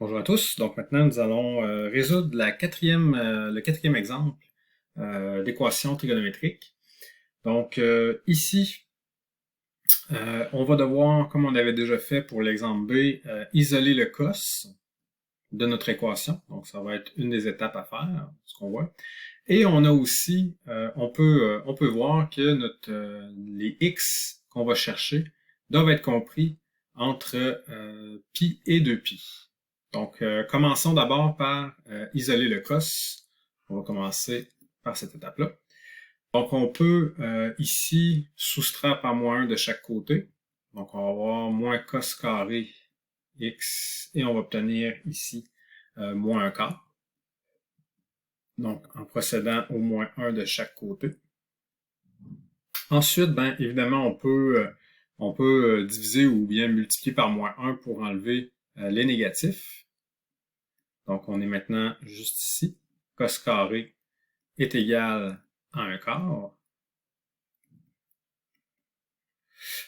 Bonjour à tous. Donc maintenant, nous allons résoudre le quatrième exemple d'équation trigonométrique. Donc ici, on va devoir, comme on avait déjà fait pour l'exemple B, isoler le cos de notre équation. Donc ça va être une des étapes à faire, ce qu'on voit. Et on a aussi, on peut voir que les x qu'on va chercher doivent être compris entre pi et 2pi. Donc, commençons d'abord par isoler le cos. On va commencer par cette étape-là. Donc, on peut ici soustraire par moins 1 de chaque côté. Donc, on va avoir moins cos carré x et on va obtenir ici moins 1 quart. Donc, en procédant au moins 1 de chaque côté. Ensuite, bien évidemment, on peut diviser ou bien multiplier par moins 1 pour enlever les négatifs. Donc, on est maintenant juste ici. Cos carré est égal à 1 quart.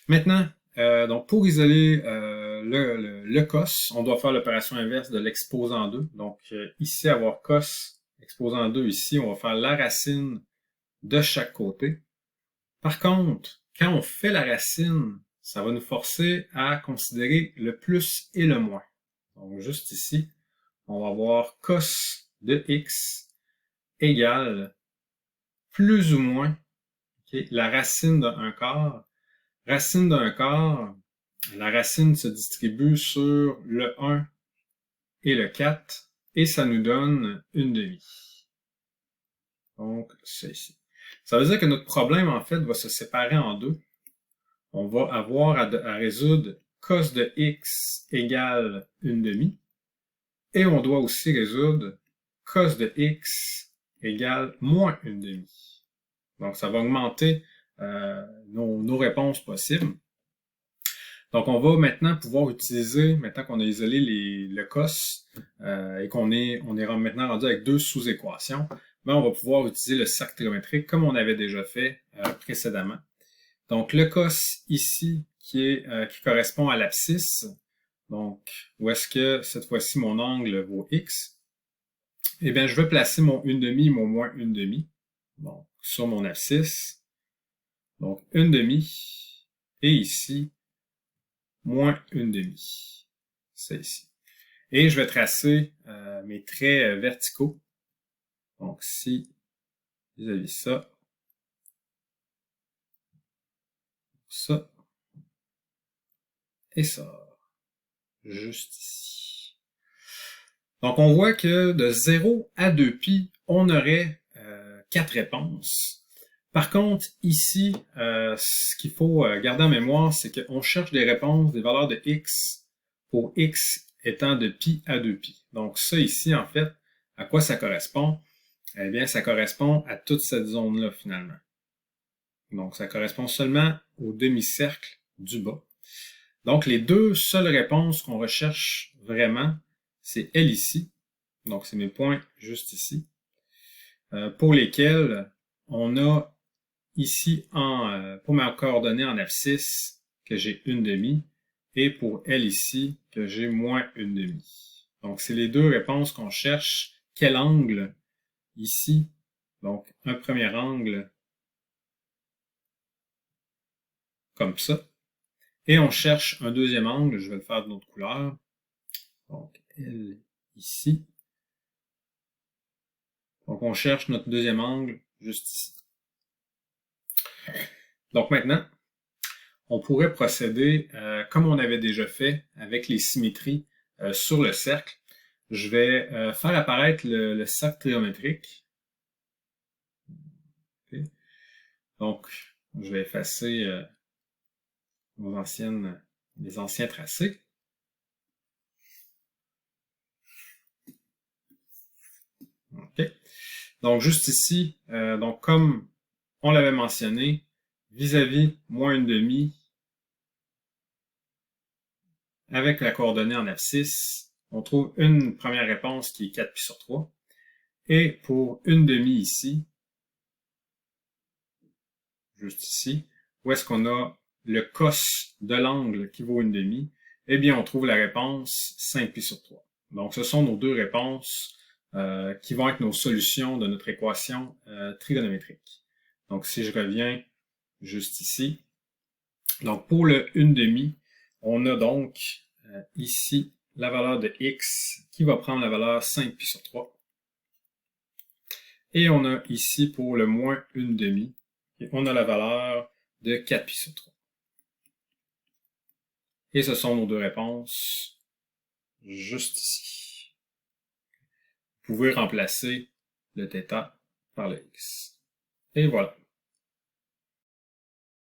Maintenant, donc pour isoler le cos, on doit faire l'opération inverse de l'exposant 2. Donc, ici, avoir cos exposant 2, ici, on va faire la racine de chaque côté. Par contre, quand on fait la racine, ça va nous forcer à considérer le plus et le moins. Donc, juste ici, on va avoir cos de x égale plus ou moins la racine de 1 quart. Racine d'un quart, la racine se distribue sur le 1 et le 4, et ça nous donne une demi. Donc, c'est ici. Ça veut dire que notre problème, en fait, va se séparer en deux. On va avoir à résoudre cos de x égale une demi, et on doit aussi résoudre cos de x égale moins une demi. Donc, ça va augmenter nos réponses possibles. Donc, on va maintenant pouvoir utiliser, maintenant qu'on a isolé le cos et qu'on est maintenant rendu avec deux sous-équations, ben on va pouvoir utiliser le cercle trigonométrique comme on avait déjà fait précédemment. Donc, le cos ici qui correspond à l'abscisse, donc où est-ce que cette fois-ci mon angle vaut x, eh bien, je vais placer mon 1/2 et mon moins 1/2 donc, sur mon abscisse. Donc, 1/2 et ici, moins 1/2. C'est ici. Et je vais tracer mes traits verticaux. Donc, si vis-à-vis ça, ça et ça. Juste ici. Donc, on voit que de 0 à 2pi, on aurait 4 réponses. Par contre, ici, ce qu'il faut garder en mémoire, c'est qu'on cherche des réponses, des valeurs de x pour x étant de pi à 2pi. Donc ça ici, en fait, à quoi ça correspond? Eh bien, ça correspond à toute cette zone-là, finalement. Donc, ça correspond seulement au demi-cercle du bas. Donc, les deux seules réponses qu'on recherche vraiment, c'est elle ici. Donc, c'est mes points juste ici. Pour lesquels on a ici, pour ma coordonnée en abscisse, que j'ai 1/2, et pour elle ici, que j'ai moins 1/2. Donc, c'est les deux réponses qu'on cherche. Quel angle ici? Donc, un premier angle comme ça. Et on cherche un deuxième angle, je vais le faire d'une autre couleur. Donc, elle ici. Donc, on cherche notre deuxième angle juste ici. Donc, maintenant, on pourrait procéder comme on avait déjà fait avec les symétries sur le cercle. Je vais faire apparaître le cercle trigonométrique. Okay. Donc, je vais effacer les anciens tracés. Okay. Donc, juste ici, donc comme on l'avait mentionné, vis-à-vis moins 1/2, avec la coordonnée en abscisse, on trouve une première réponse qui est 4pi sur 3. Et pour 1/2 ici, juste ici, où est-ce qu'on a le cos de l'angle qui vaut 1/2, eh bien, on trouve la réponse 5pi sur 3. Donc, ce sont nos deux réponses qui vont être nos solutions de notre équation trigonométrique. Donc, si je reviens juste ici, donc pour le 1/2, on a donc ici la valeur de x qui va prendre la valeur 5π/3. Et on a ici pour le moins 1/2, on a la valeur de 4π/3. Et ce sont nos deux réponses juste ici. Vous pouvez remplacer le θ par le x. Et voilà.